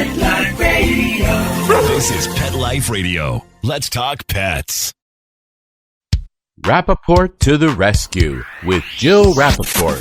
Pet Life Radio. This is Pet Life Radio. Let's talk pets. Rappaport to the Rescue with Jill Rappaport.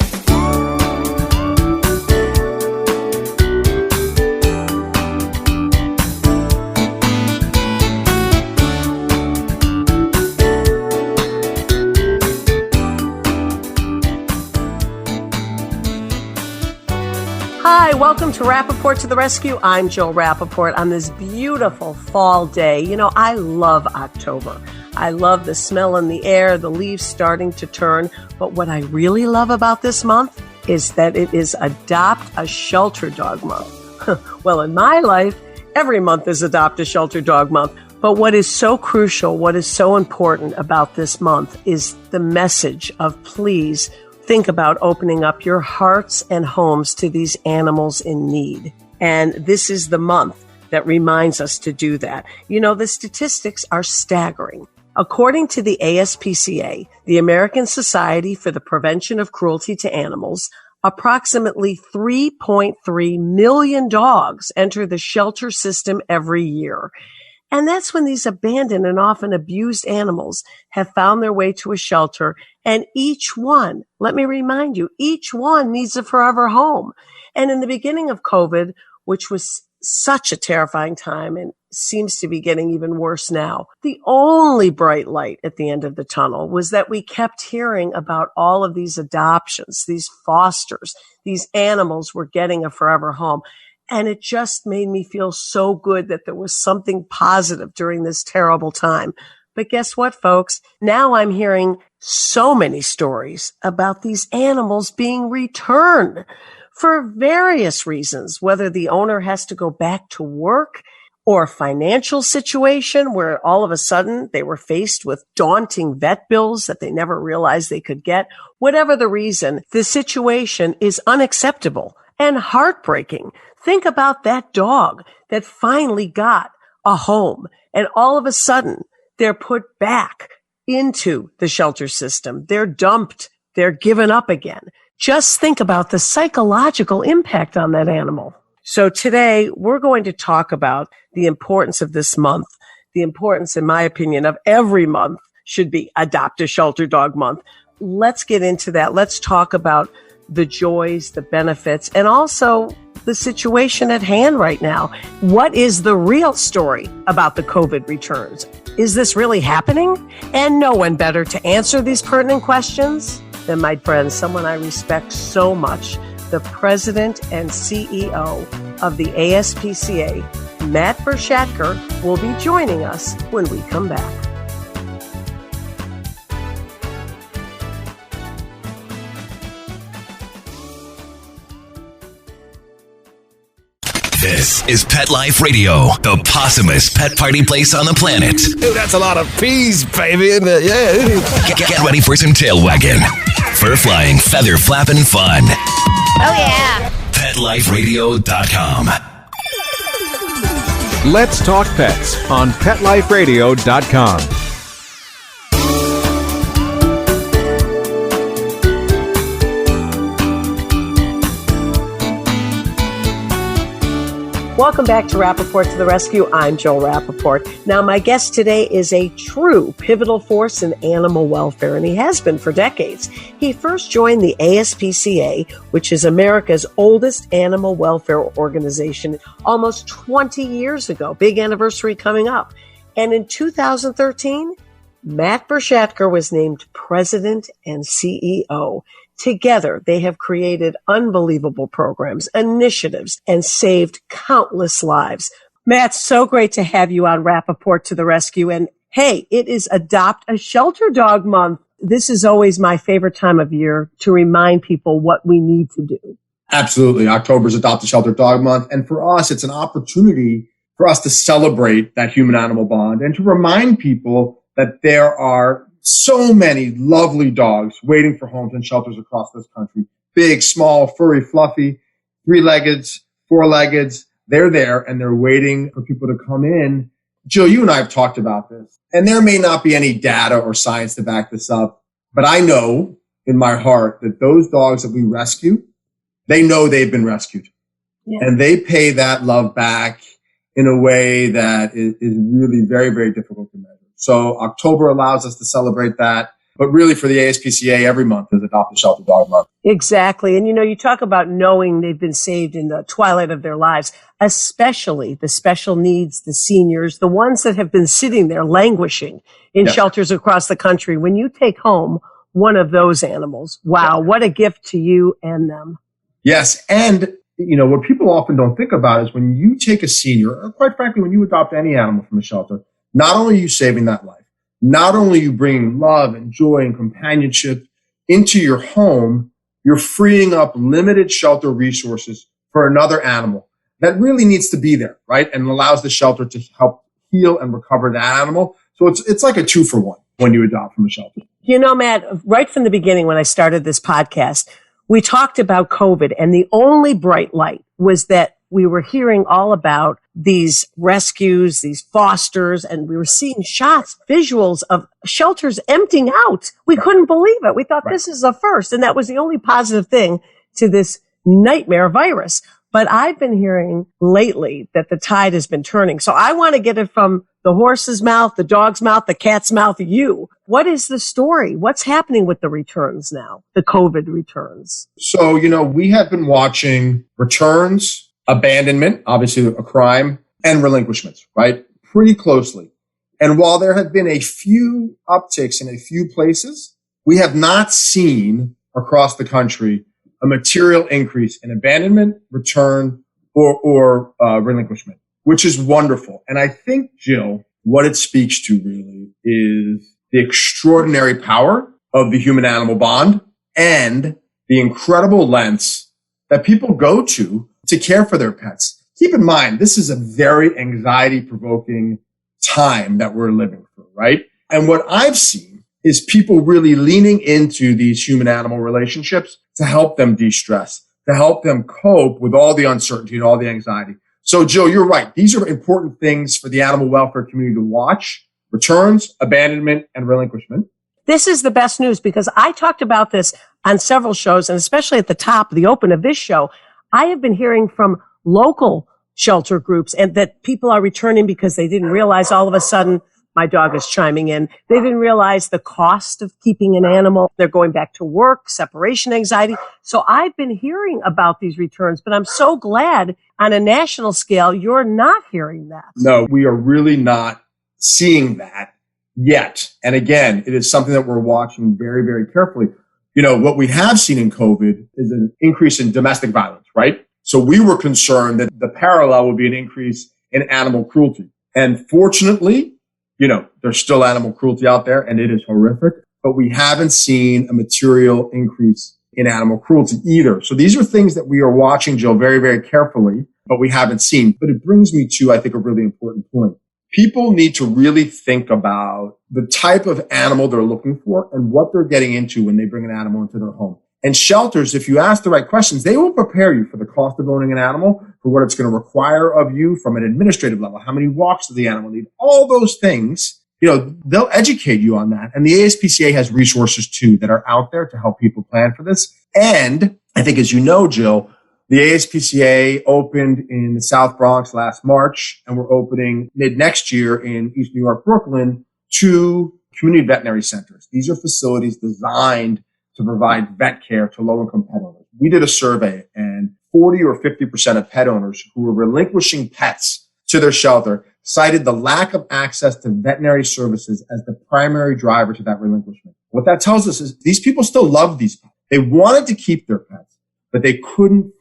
Hi, welcome to Rappaport to the Rescue. I'm Jill Rappaport on this beautiful fall day. You know, I love October. I love the smell in the air, the leaves starting to turn. But what I really love about this month is that it is Adopt a Shelter Dog Month. Well, in my life, every month is Adopt a Shelter Dog Month. But what is so crucial, what is so important about this month is the message of please think about opening up your hearts and homes to these animals in need. And this is the month that reminds us to do that. You know, the statistics are staggering. According to the ASPCA, the American Society for the Prevention of Cruelty to Animals, approximately 3.3 million dogs enter the shelter system every year. And that's when these abandoned and often abused animals have found their way to a shelter. And each one, let me remind you, each one needs a forever home. And in the beginning of COVID, which was such a terrifying time and seems to be getting even worse now, the only bright light at the end of the tunnel was that we kept hearing about all of these adoptions, these fosters, these animals were getting a forever home. And it just made me feel so good that there was something positive during this terrible time. But guess what, folks? Now I'm hearing so many stories about these animals being returned for various reasons, whether the owner has to go back to work or a financial situation where all of a sudden they were faced with daunting vet bills that they never realized they could get. Whatever the reason, the situation is unacceptable and heartbreaking. Think about that dog that finally got a home and all of a sudden they're put back into the shelter system. They're dumped. They're given up again. Just think about the psychological impact on that animal. So today we're going to talk about the importance of this month. The importance, in my opinion, of every month should be Adopt a Shelter Dog Month. Let's get into that. Let's talk about the joys, the benefits, and also the situation at hand right now. What is the real story about the COVID returns? Is this really happening? And no one better to answer these pertinent questions than my friend, someone I respect so much, the president and CEO of the ASPCA, Matt Bershadker, will be joining us when we come back. This is Pet Life Radio, the possumest pet party place on the planet. Dude, that's a lot of peas, baby, isn't it? Yeah. Get ready for some tail wagging, fur flying, feather flapping fun. Oh, yeah. PetLifeRadio.com. Let's talk pets on PetLifeRadio.com. Welcome back to Rappaport to the Rescue. I'm Jill Rappaport. Now, my guest today is a true pivotal force in animal welfare, and he has been for decades. He first joined the ASPCA, which is America's oldest animal welfare organization, almost 20 years ago. Big anniversary coming up. And in 2013, Matt Bershadker was named president and CEO. Together, they have created unbelievable programs, initiatives, and saved countless lives. Matt, so great to have you on Rappaport to the Rescue. And hey, it is Adopt a Shelter Dog Month. This is always my favorite time of year to remind people what we need to do. Absolutely. October's Adopt a Shelter Dog Month. And for us, it's an opportunity for us to celebrate that human-animal bond and to remind people that there are so many lovely dogs waiting for homes and shelters across this country. Big, small, furry, fluffy, three-leggeds, four-leggeds. They're there and they're waiting for people to come in. Jill, you and I have talked about this, and there may not be any data or science to back this up, but I know in my heart that those dogs that we rescue, they know they've been rescued. And they pay that love back in a way that is really very, very difficult to measure. So October allows us to celebrate that. But really for the ASPCA, every month is Adopt a Shelter Dog Month. Exactly. And, you talk about knowing they've been saved in the twilight of their lives, especially the special needs, the seniors, the ones that have been sitting there languishing in shelters across the country. When you take home one of those animals, wow, what a gift to you and them. Yes. And, what people often don't think about is when you take a senior, or quite frankly, when you adopt any animal from a shelter, not only are you saving that life, not only are you bringing love and joy and companionship into your home, you're freeing up limited shelter resources for another animal that really needs to be there, right? And allows the shelter to help heal and recover that animal. So it's like a 2-for-1 when you adopt from a shelter. Matt, right from the beginning when I started this podcast, we talked about COVID, and the only bright light was that we were hearing all about these rescues, these fosters, and we were seeing shots, visuals of shelters emptying out. We couldn't believe it. We thought this is a first, and that was the only positive thing to this nightmare virus. But I've been hearing lately that the tide has been turning. So I want to get it from the horse's mouth, the dog's mouth, the cat's mouth, you. What is the story? What's happening with the returns now, the COVID returns? So, we have been watching returns, abandonment, obviously a crime, and relinquishments, right? Pretty closely. And while there have been a few upticks in a few places, we have not seen across the country a material increase in abandonment, return, or relinquishment, which is wonderful. And I think, Jill, what it speaks to really is the extraordinary power of the human-animal bond and the incredible lengths that people go to care for their pets. Keep in mind, this is a very anxiety-provoking time that we're living through, right? And what I've seen is people really leaning into these human-animal relationships to help them de-stress, to help them cope with all the uncertainty and all the anxiety. So, Jill, you're right. These are important things for the animal welfare community to watch: returns, abandonment, and relinquishment. This is the best news because I talked about this on several shows, and especially at the top, the open of this show. I have been hearing from local shelter groups and that people are returning because they didn't realize all of a sudden, my dog is chiming in, they didn't realize the cost of keeping an animal. They're going back to work, separation anxiety. So I've been hearing about these returns, but I'm so glad on a national scale, you're not hearing that. No, we are really not seeing that yet. And again, it is something that we're watching very, very carefully. What we have seen in COVID is an increase in domestic violence, right? So we were concerned that the parallel would be an increase in animal cruelty. And fortunately, there's still animal cruelty out there and it is horrific, but we haven't seen a material increase in animal cruelty either. So these are things that we are watching, Jill, very, very carefully, but we haven't seen. But it brings me to, I think, a really important point. People need to really think about the type of animal they're looking for and what they're getting into when they bring an animal into their home. And shelters, if you ask the right questions, they will prepare you for the cost of owning an animal, for what it's going to require of you from an administrative level, how many walks does the animal need, all those things. They'll educate you on that. And the ASPCA has resources too that are out there to help people plan for this. And I think, as you know, Jill, the ASPCA opened in the South Bronx last March, and we're opening mid next year in East New York, Brooklyn, 2 community veterinary centers. These are facilities designed to provide vet care to low-income pet owners. We did a survey, and 40 or 50% of pet owners who were relinquishing pets to their shelter cited the lack of access to veterinary services as the primary driver to that relinquishment. What that tells us is these people still love these pets. They wanted to keep their pets, but they couldn't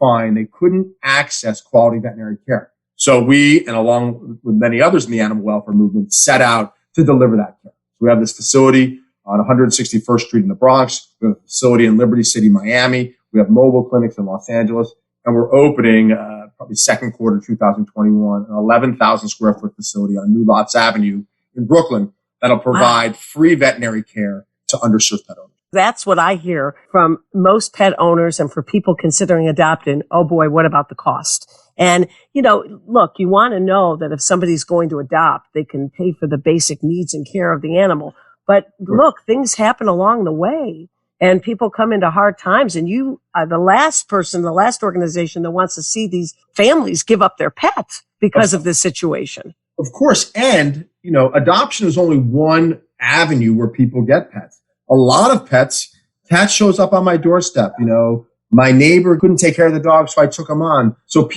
access quality veterinary care. So we, and along with many others in the animal welfare movement, set out to deliver that care. So we have this facility on 161st Street in the Bronx. We have a facility in Liberty City, Miami. We have mobile clinics in Los Angeles. And we're opening probably second quarter 2021, an 11,000 square foot facility on New Lots Avenue in Brooklyn that'll provide free veterinary care to underserved pet owners. That's what I hear from most pet owners and for people considering adopting. Oh boy, what about the cost? And, look, you want to know that if somebody's going to adopt, they can pay for the basic needs and care of the animal. But look, things happen along the way. and people come into hard times, and you are the last organization that wants to see these families give up their pets because of this situation. Of course. And, adoption is only one avenue where people get pets. A lot of pets, cat shows up on my doorstep. My neighbor couldn't take care of the dog, so I took him on. So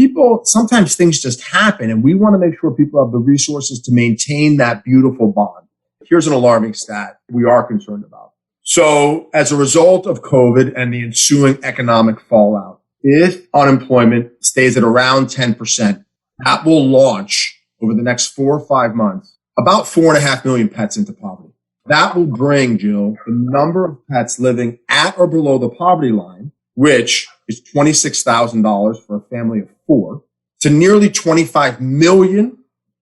sometimes things just happen, and we want to make sure people have the resources to maintain that beautiful bond. Here's an alarming stat we are concerned about. So as a result of COVID and the ensuing economic fallout, if unemployment stays at around 10%, that will launch over the next 4 or 5 months about 4.5 million pets into poverty. That will bring, Jill, the number of pets living at or below the poverty line, which is $26,000 for a family of 4, to nearly 25 million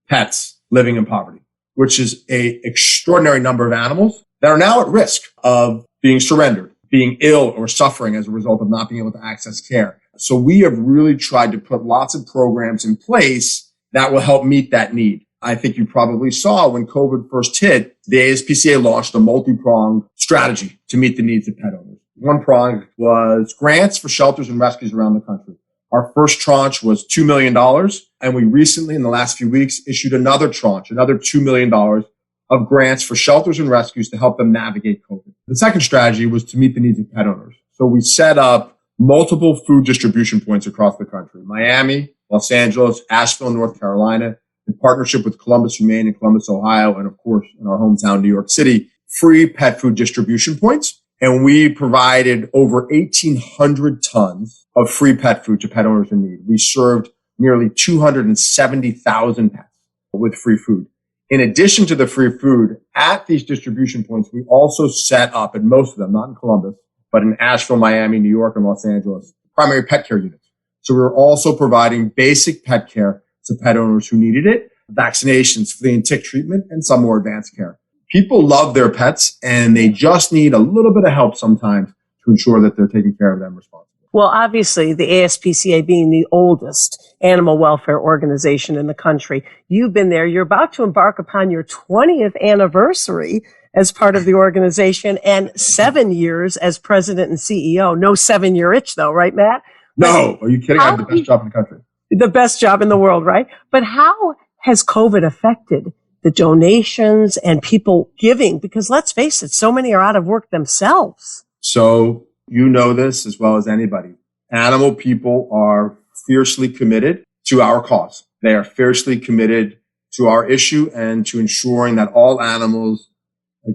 pets living in poverty, which is an extraordinary number of animals that are now at risk of being surrendered, being ill or suffering as a result of not being able to access care. So we have really tried to put lots of programs in place that will help meet that need. I think you probably saw when COVID first hit, the ASPCA launched a multi-pronged strategy to meet the needs of pet owners. One prong was grants for shelters and rescues around the country. Our first tranche was $2 million. And we recently, in the last few weeks, issued another tranche, another $2 million of grants for shelters and rescues to help them navigate COVID. The second strategy was to meet the needs of pet owners. So we set up multiple food distribution points across the country: Miami, Los Angeles, Asheville, North Carolina, in partnership with Columbus Humane in Columbus, Ohio, and of course, in our hometown, New York City, free pet food distribution points. And we provided over 1,800 tons of free pet food to pet owners in need. We served nearly 270,000 pets with free food. In addition to the free food, at these distribution points, we also set up, and most of them, not in Columbus, but in Asheville, Miami, New York, and Los Angeles, primary pet care units. So we were also providing basic pet care to pet owners who needed it, vaccinations, flea and tick treatment, and some more advanced care. People love their pets, and they just need a little bit of help sometimes to ensure that they're taking care of them responsibly. Well, obviously, the ASPCA being the oldest animal welfare organization in the country, you've been there. You're about to embark upon your 20th anniversary as part of the organization and 7 years as president and CEO. No 7-year itch, though, right, Matt? No, are you kidding? I have the best job in the country. The best job in the world, right? But how has COVID affected the donations and people giving? Because let's face it, so many are out of work themselves. So you know this as well as anybody. Animal people are fiercely committed to our cause. They are fiercely committed to our issue and to ensuring that all animals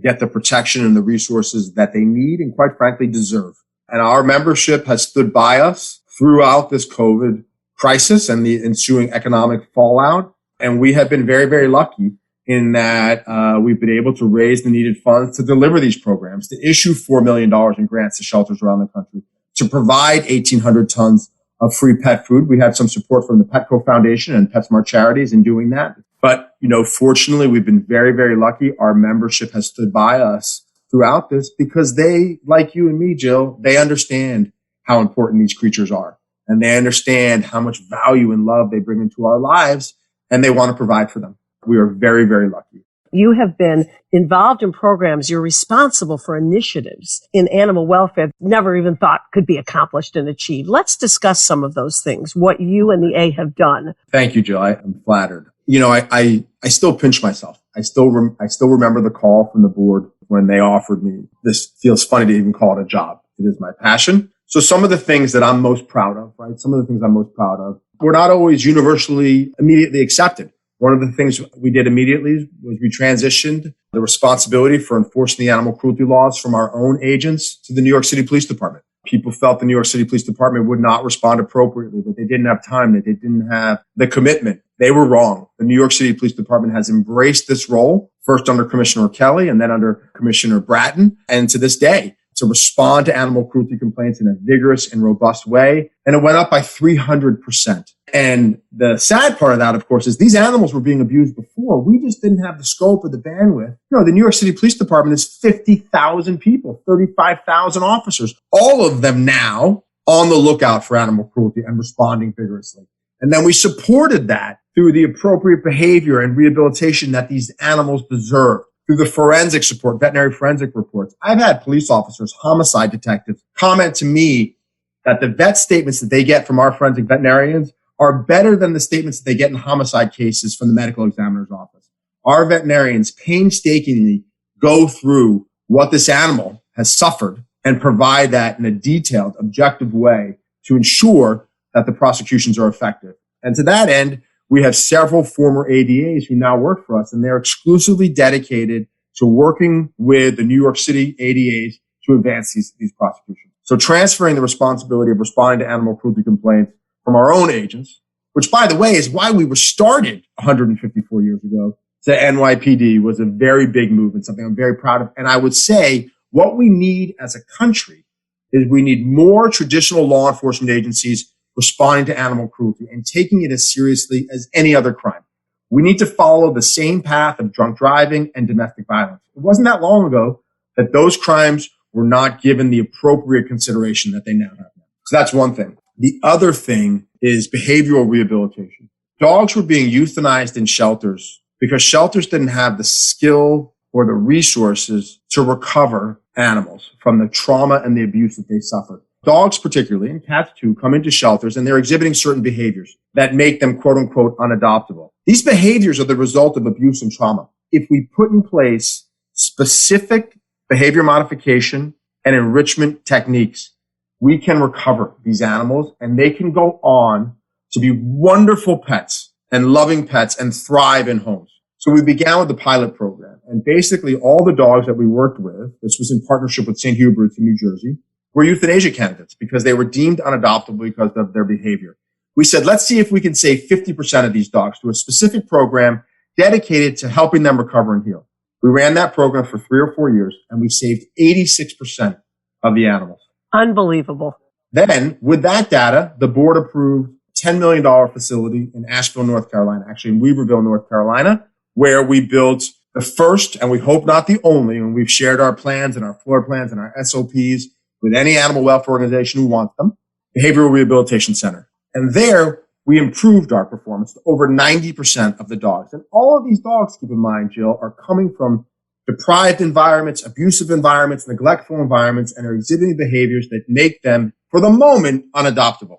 get the protection and the resources that they need and, quite frankly, deserve. And our membership has stood by us throughout this COVID crisis and the ensuing economic fallout. And we have been very, very lucky in that we've been able to raise the needed funds to deliver these programs, to issue $4 million in grants to shelters around the country, to provide 1,800 tons of free pet food. We had some support from the Petco Foundation and PetSmart Charities in doing that. But, fortunately, we've been very, very lucky. Our membership has stood by us throughout this because they, like you and me, Jill, they understand how important these creatures are. And they understand how much value and love they bring into our lives, and they want to provide for them. We are very, very lucky. You have been involved in programs. You're responsible for initiatives in animal welfare never even thought could be accomplished and achieved. Let's discuss some of those things, what you and the A have done. Thank you, Jill. I'm flattered. I still pinch myself. I still remember the call from the board when they offered me. This feels funny to even call it a job. It is my passion. So some of the things that I'm most proud of, right? Some of the things I'm most proud of were not always universally immediately accepted. One of the things we did immediately was we transitioned the responsibility for enforcing the animal cruelty laws from our own agents to the New York City Police Department. People felt the New York City Police Department would not respond appropriately, that they didn't have time, that they didn't have the commitment. They were wrong. The New York City Police Department has embraced this role, first under Commissioner Kelly and then under Commissioner Bratton, and to this day, to respond to animal cruelty complaints in a vigorous and robust way. And it went up by 300%. And the sad part of that, of course, is these animals were being abused before. We just didn't have the scope or the bandwidth. The New York City Police Department is 50,000 people, 35,000 officers, all of them now on the lookout for animal cruelty and responding vigorously. And then we supported that through the appropriate behavior and rehabilitation that these animals deserve. through the forensic support, veterinary forensic reports. I've had police officers, homicide detectives comment to me that the vet statements that they get from our forensic veterinarians are better than the statements that they get in homicide cases from the medical examiner's office. Our veterinarians painstakingly go through what this animal has suffered and provide that in a detailed, objective way to ensure that the prosecutions are effective. And to that end, we have several former ADAs who now work for us, and they're exclusively dedicated to working with the New York City ADAs to advance these prosecutions. So transferring the responsibility of responding to animal cruelty complaints from our own agents, which, by the way, is why we were started 154 years ago, to NYPD was a very big move and something I'm very proud of. And I would say what we need as a country is we need more traditional law enforcement agencies responding to animal cruelty and taking it as seriously as any other crime. We need to follow the same path of drunk driving and domestic violence. It wasn't that long ago that those crimes were not given the appropriate consideration that they now have. So that's one thing. The other thing is behavioral rehabilitation. Dogs were being euthanized in shelters because shelters didn't have the skill or the resources to recover animals from the trauma and the abuse that they suffered. Dogs particularly, and cats too, come into shelters and they're exhibiting certain behaviors that make them quote unquote unadoptable. These behaviors are the result of abuse and trauma. If we put in place specific behavior modification and enrichment techniques, we can recover these animals and they can go on to be wonderful pets and loving pets and thrive in homes. So we began with the pilot program, and basically all the dogs that we worked with, this was in partnership with St. Hubert's in New Jersey, were euthanasia candidates because they were deemed unadoptable because of their behavior. We said, let's see if we can save 50% of these dogs through a specific program dedicated to helping them recover and heal. We ran that program for 3 or 4 years, and we saved 86% of the animals. Unbelievable. Then, with that data, the board approved a $10 million facility in Asheville, North Carolina, actually in Weaverville, North Carolina, where we built the first, and we hope not the only, and we've shared our plans and our floor plans and our SOPs with any animal welfare organization who wants them, Behavioral Rehabilitation Center. And there, we improved our performance to over 90% of the dogs. And all of these dogs, keep in mind, Jill, are coming from deprived environments, abusive environments, neglectful environments, and are exhibiting behaviors that make them, for the moment, unadoptable.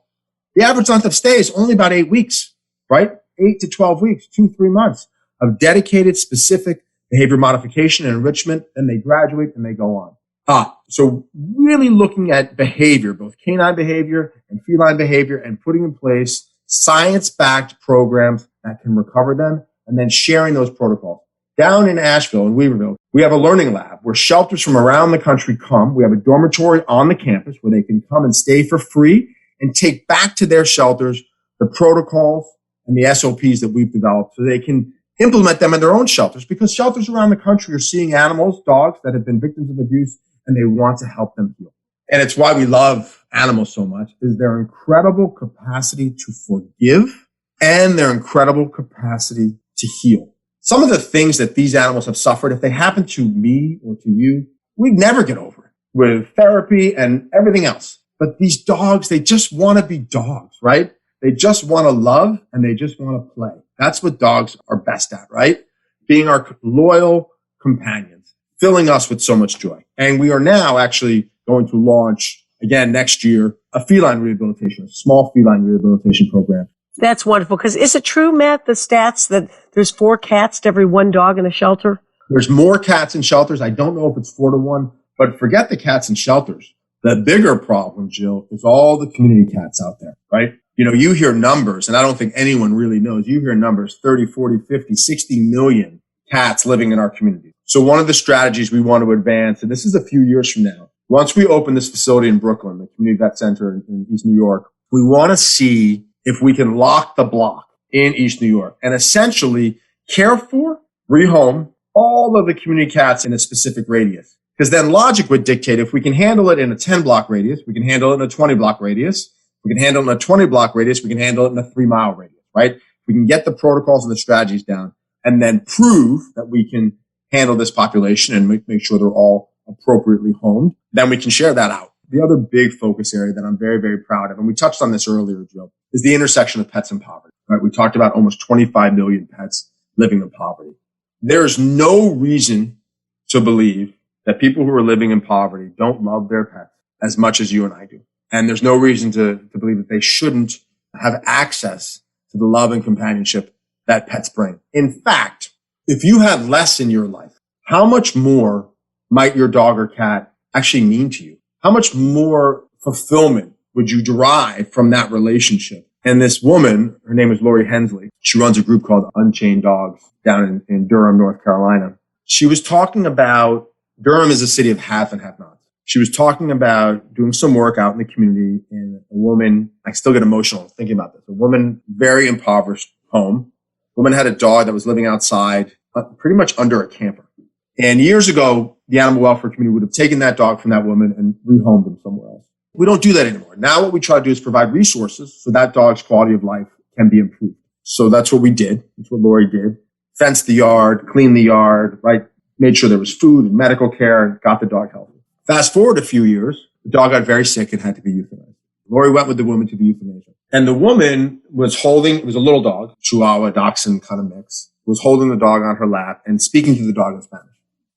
The average length of stay is only about 8 weeks, right? 8 to 12 weeks, 2-3 months of dedicated, specific behavior modification and enrichment. Then they graduate and they go on. So really looking at behavior, both canine behavior and feline behavior, and putting in place science-backed programs that can recover them, and then sharing those protocols. Down in Asheville and Weaverville, we have a learning lab where shelters from around the country come. We have a dormitory on the campus where they can come and stay for free and take back to their shelters the protocols and the SOPs that we've developed so they can implement them in their own shelters, because shelters around the country are seeing animals, dogs that have been victims of abuse, and they want to help them heal. And it's why we love animals so much, is their incredible capacity to forgive and their incredible capacity to heal. Some of the things that these animals have suffered, if they happen to me or to you, we'd never get over it with therapy and everything else. But these dogs, they just want to be dogs, right? They just want to love and they just want to play. That's what dogs are best at, right? Being our loyal companions, filling us with so much joy. And we are now actually going to launch, again, next year, a feline rehabilitation, a small feline rehabilitation program. That's wonderful. Because is it true, Matt, the stats that there's 4 cats to every 1 dog in a shelter? There's more cats in shelters. I don't know if it's 4 to 1, but forget the cats in shelters. The bigger problem, Jill, is all the community cats out there, right? You know, you hear numbers, and I don't think anyone really knows. You hear numbers, 30, 40, 50, 60 million cats living in our community. So one of the strategies we want to advance, and this is a few years from now, once we open this facility in Brooklyn, the Community Vet Center in East New York, we want to see if we can lock the block in East New York and essentially care for, rehome all of the community cats in a specific radius. Because then logic would dictate if we can handle it in a 10-block radius, we can handle it in a 20-block radius. We can handle it in a 20-block radius. We can handle it in a 3-mile radius, right? We can get the protocols and the strategies down and then prove that we can handle this population and make sure they're all appropriately homed. Then we can share that out. The other big focus area that I'm very, very proud of, and we touched on this earlier, Joe, is the intersection of pets and poverty, right? We talked about almost 25 million pets living in poverty. There is no reason to believe that people who are living in poverty don't love their pets as much as you and I do. And there's no reason to believe that they shouldn't have access to the love and companionship that pets bring. In fact, if you had less in your life, how much more might your dog or cat actually mean to you? How much more fulfillment would you derive from that relationship? And this woman, her name is Lori Hensley. She runs a group called Unchained Dogs down in Durham, North Carolina. She was talking about, Durham is a city of have and have nots. She was talking about doing some work out in the community, and a woman, I still get emotional thinking about this, a woman, very impoverished home. A woman had a dog that was living outside, pretty much under a camper. And years ago, the animal welfare community would have taken that dog from that woman and rehomed him somewhere else. We don't do that anymore. Now what we try to do is provide resources so that dog's quality of life can be improved. So that's what we did. That's what Lori did. Fenced the yard, cleaned the yard, right? Made sure there was food and medical care, and got the dog healthy. Fast forward a few years, the dog got very sick and had to be euthanized. Lori went with the woman to the euthanasia. And the woman was holding, it was a little dog, Chihuahua, Dachshund kind of mix, was holding the dog on her lap and speaking to the dog in Spanish.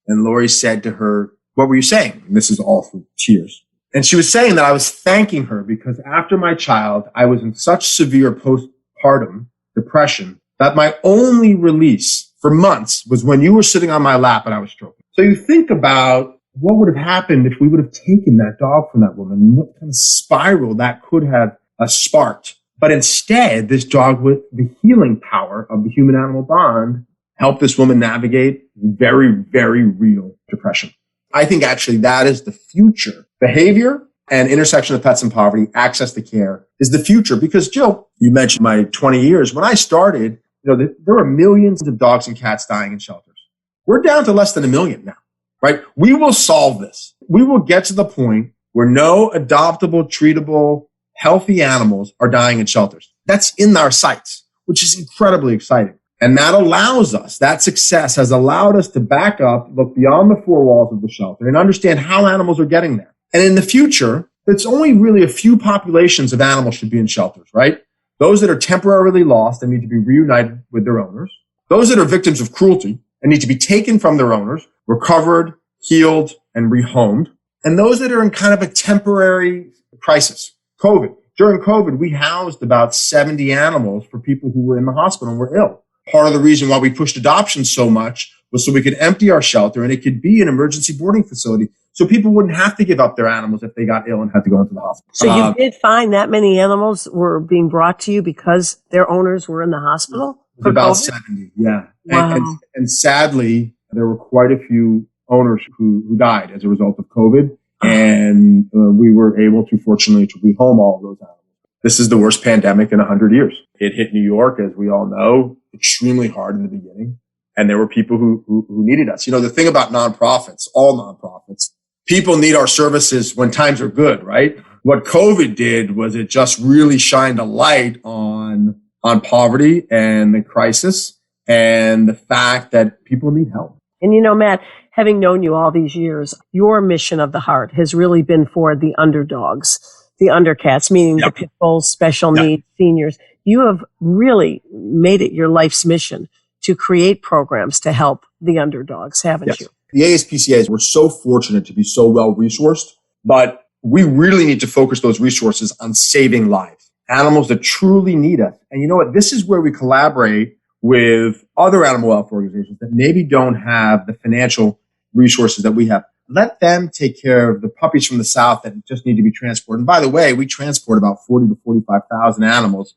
And Lori said to her, "What were you saying?" And this is all through tears. And she was saying that I was thanking her because after my child, I was in such severe postpartum depression that my only release for months was when you were sitting on my lap and I was stroking. So you think about what would have happened if we would have taken that dog from that woman and what kind of spiral that could have sparked. But instead, this dog with the healing power of the human-animal bond helped this woman navigate very, very real depression. I think actually that is the future. Behavior and intersection of pets and poverty, access to care is the future. Because Jill, you mentioned my 20 years. When I started, there were millions of dogs and cats dying in shelters. We're down to less than 1 million now, right? We will solve this. We will get to the point where no adoptable, treatable, healthy animals are dying in shelters. That's in our sights, which is incredibly exciting. And that allows us, that success has allowed us to back up, look beyond the four walls of the shelter and understand how animals are getting there. And in the future, it's only really a few populations of animals should be in shelters, right? Those that are temporarily lost and need to be reunited with their owners. Those that are victims of cruelty and need to be taken from their owners, recovered, healed, and rehomed. And those that are in kind of a temporary crisis. COVID. During COVID, we housed about 70 animals for people who were in the hospital and were ill. Part of the reason why we pushed adoption so much was so we could empty our shelter and it could be an emergency boarding facility so people wouldn't have to give up their animals if they got ill and had to go into the hospital. So you did find that many animals were being brought to you because their owners were in the hospital? It was about 70, yeah. Wow. And sadly, there were quite a few owners who died as a result of COVID. And we were able to, fortunately, to rehome all of those animals. This is the worst pandemic in 100 years. It hit New York, as we all know, extremely hard in the beginning. And there were people who needed us. The thing about nonprofits, all nonprofits, people need our services when times are good, right? What COVID did was it just really shined a light on poverty and the crisis and the fact that people need help. And Matt, having known you all these years, your mission of the heart has really been for the underdogs, the undercats, meaning the pit bulls, special needs, seniors. You have really made it your life's mission to create programs to help the underdogs, haven't you? The ASPCA'S, we're so fortunate to be so well resourced, but we really need to focus those resources on saving lives, animals that truly need us. And you know what? This is where we collaborate with other animal welfare organizations that maybe don't have the financial resources that we have. Let them take care of the puppies from the South that just need to be transported. And by the way, we transport about 40 to 45,000 animals,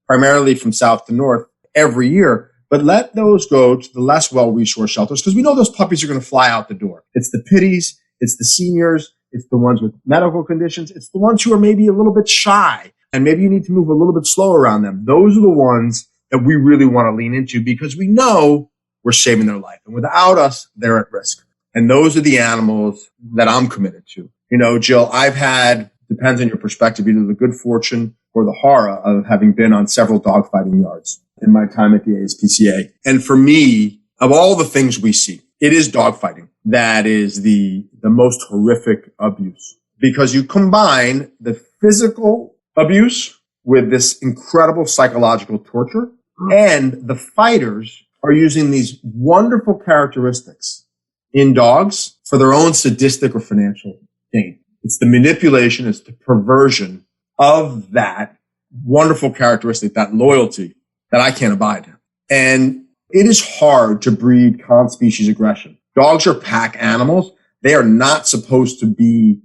primarily from South to North every year. But let those go to the less well-resourced shelters because we know those puppies are going to fly out the door. It's the pitties, it's the seniors, it's the ones with medical conditions, it's the ones who are maybe a little bit shy and maybe you need to move a little bit slower around them. Those are the ones that we really want to lean into because we know we're saving their life. And without us, they're at risk. And those are the animals that I'm committed to. Jill, I've had, depends on your perspective, either the good fortune or the horror of having been on several dogfighting yards in my time at the ASPCA. And for me, of all the things we see, it is dogfighting that is the most horrific abuse because you combine the physical abuse with this incredible psychological torture. And the fighters are using these wonderful characteristics in dogs for their own sadistic or financial gain. It's the manipulation, it's the perversion of that wonderful characteristic, that loyalty that I can't abide. And it is hard to breed con-species aggression. Dogs are pack animals. They are not supposed to be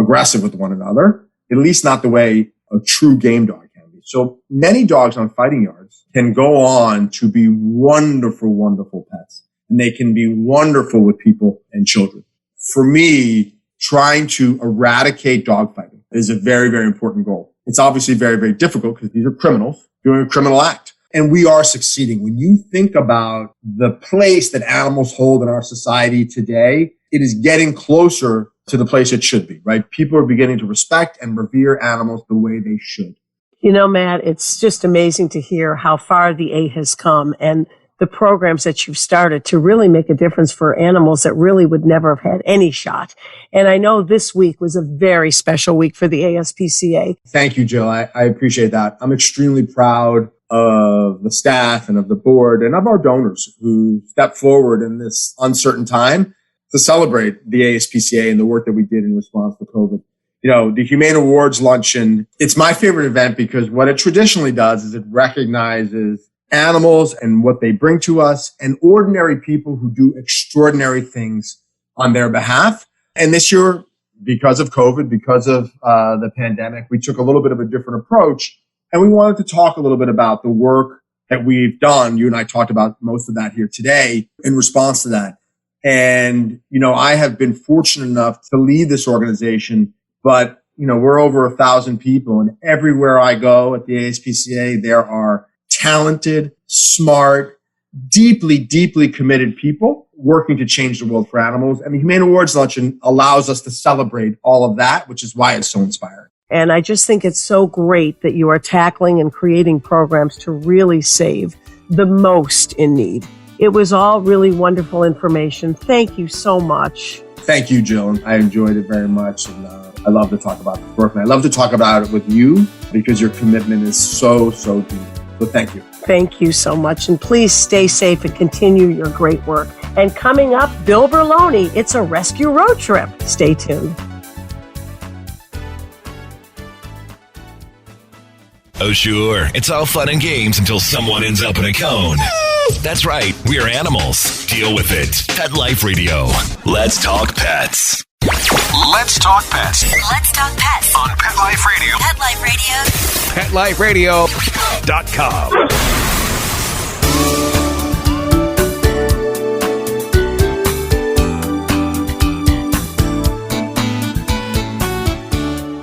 aggressive with one another, at least not the way a true game dog can be. So many dogs on fighting yards can go on to be wonderful, wonderful pets. And they can be wonderful with people and children. For me, trying to eradicate dogfighting is a very, very important goal. It's obviously very, very difficult because these are criminals doing a criminal act. And we are succeeding. When you think about the place that animals hold in our society today, it is getting closer to the place it should be, right? People are beginning to respect and revere animals the way they should. You know, Matt, it's just amazing to hear how far the A has come and the programs that you've started to really make a difference for animals that really would never have had any shot. And I know this week was a very special week for the ASPCA. Thank you, Jill. I appreciate that. I'm extremely proud of the staff and of the board and of our donors who stepped forward in this uncertain time to celebrate the ASPCA and the work that we did in response to COVID. You know, the Humane Awards Luncheon, it's my favorite event because what it traditionally does is it recognizes animals and what they bring to us and ordinary people who do extraordinary things on their behalf. And this year, because of COVID, because of the pandemic, we took a little bit of a different approach. And we wanted to talk a little bit about the work that we've done. You and I talked about most of that here today in response to that. And, you know, I have been fortunate enough to lead this organization, but, you know, we're over 1,000 people, and everywhere I go at the ASPCA, there are talented, smart, deeply, deeply committed people working to change the world for animals. And the Humane Awards Luncheon allows us to celebrate all of that, which is why it's so inspiring. And I just think it's so great that you are tackling and creating programs to really save the most in need. It was all really wonderful information. Thank you so much. Thank you, Jill. I enjoyed it very much. And I love to talk about this work. And I love to talk about it with you because your commitment is so, so deep. So thank you. Thank you so much. And please stay safe and continue your great work. And coming up, Bill Berloni, it's a rescue road trip. Stay tuned. Oh, sure. It's all fun and games until someone ends up in a cone. That's right. We're animals. Deal with it. Pet Life Radio. Let's talk pets. Let's talk pets Let's talk pets on Pet Life Radio. Pet Life Radio. PetLifeRadio.com.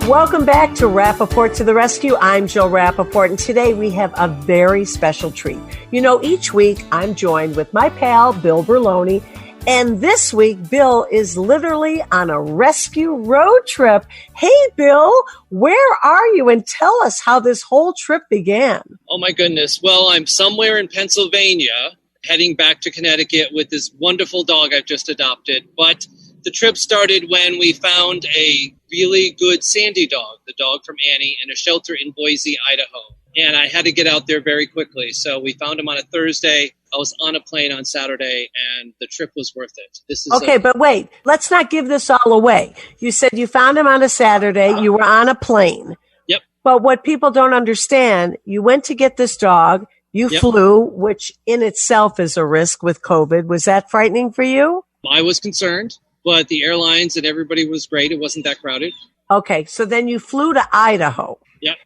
Welcome back to Rappaport to the Rescue. I'm Jill Rappaport, and today we have a very special treat. You know, each week I'm joined with my pal, Bill Berloni, and this week Bill is literally on a rescue road trip. Hey, Bill, where are you? And tell us how this whole trip began. Oh, my goodness. Well, I'm somewhere in Pennsylvania, heading back to Connecticut with this wonderful dog I've just adopted, but the trip started when we found a really good Sandy dog, the dog from Annie, in a shelter in Boise, Idaho. And I had to get out there very quickly. So we found him on a Thursday. I was on a plane on Saturday, and the trip was worth it. Okay, but wait, let's not give this all away. You said you found him on a Saturday. You were on a plane. Yep. But what people don't understand, you went to get this dog. You flew, which in itself is a risk with COVID. Was that frightening for you? I was concerned. But the airlines and everybody was great. It wasn't that crowded. Okay, so then you flew to Idaho. Yep.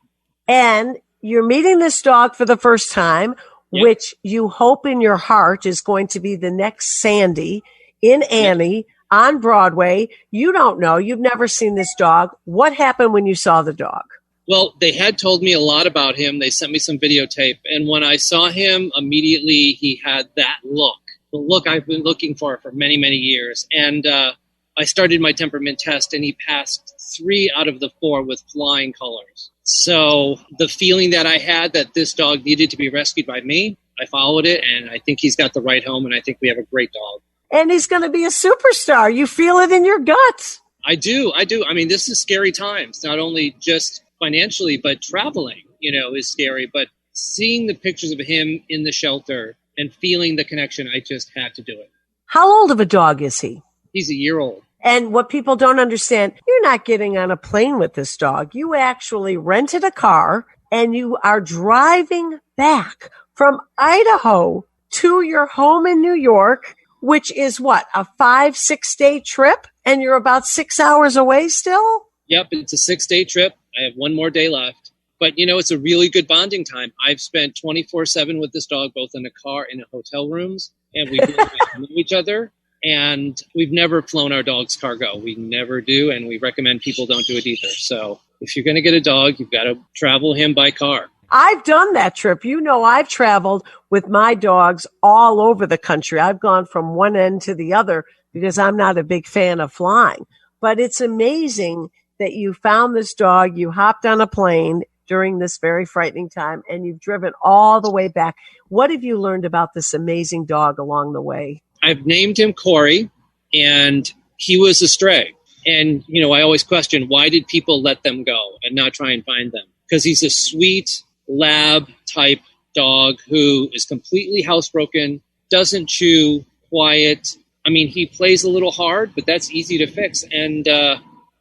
And you're meeting this dog for the first time, which you hope in your heart is going to be the next Sandy in Annie on Broadway. You don't know. You've never seen this dog. What happened when you saw the dog? Well, they had told me a lot about him. They sent me some videotape. And when I saw him, immediately he had that look. The look I've been looking for many, many years. And I started my temperament test, and he passed 3 out of the 4 with flying colors. So the feeling that I had that this dog needed to be rescued by me, I followed it, and I think he's got the right home, and I think we have a great dog. And he's going to be a superstar. You feel it in your guts. I do. I mean, this is scary times, not only just financially, but traveling, is scary. But seeing the pictures of him in the shelter and feeling the connection, I just had to do it. How old of a dog is he? He's a year old. And what people don't understand, you're not getting on a plane with this dog. You actually rented a car and you are driving back from Idaho to your home in New York, which is what, a 5-6 day trip? And you're about 6 hours away still? Yep, it's a 6-day trip. I have one more day left. But, it's a really good bonding time. I've spent 24/7 with this dog, both in a car and in hotel rooms. And we really know each other. And we've never flown our dog's cargo. We never do. And we recommend people don't do it either. So if you're going to get a dog, you've got to travel him by car. I've done that trip. I've traveled with my dogs all over the country. I've gone from one end to the other because I'm not a big fan of flying. But it's amazing that you found this dog, you hopped on a plane during this very frightening time, and you've driven all the way back. What have you learned about this amazing dog along the way? I've named him Corey, and he was a stray. And, I always question, why did people let them go and not try and find them? Because he's a sweet lab type dog who is completely housebroken, doesn't chew, quiet. He plays a little hard, but that's easy to fix. And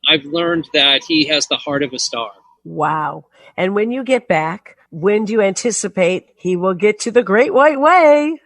I've learned that he has the heart of a star. Wow. And when you get back, when do you anticipate he will get to the Great White Way?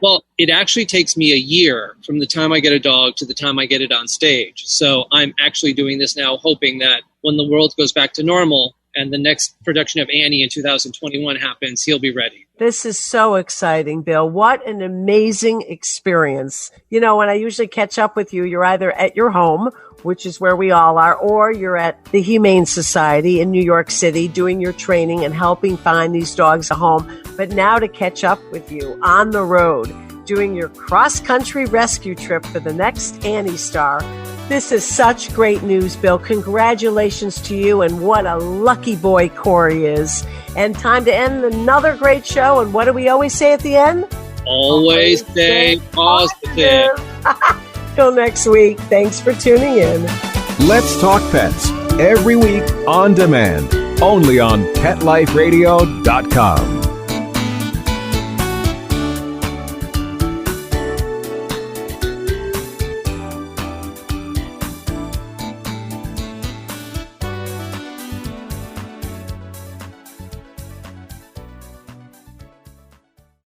Well, it actually takes me a year from the time I get a dog to the time I get it on stage. So I'm actually doing this now, hoping that when the world goes back to normal and the next production of Annie in 2021 happens, he'll be ready. This is so exciting, Bill. What an amazing experience. When I usually catch up with you, you're either at your home, which is where we all are, or you're at the Humane Society in New York City doing your training and helping find these dogs a home. But now to catch up with you on the road, doing your cross-country rescue trip for the next Annie star. This is such great news, Bill. Congratulations to you, and what a lucky boy Corey is. And time to end another great show. And what do we always say at the end? Always stay positive. Till next week. Thanks for tuning in. Let's Talk Pets, every week on demand, only on PetLifeRadio.com.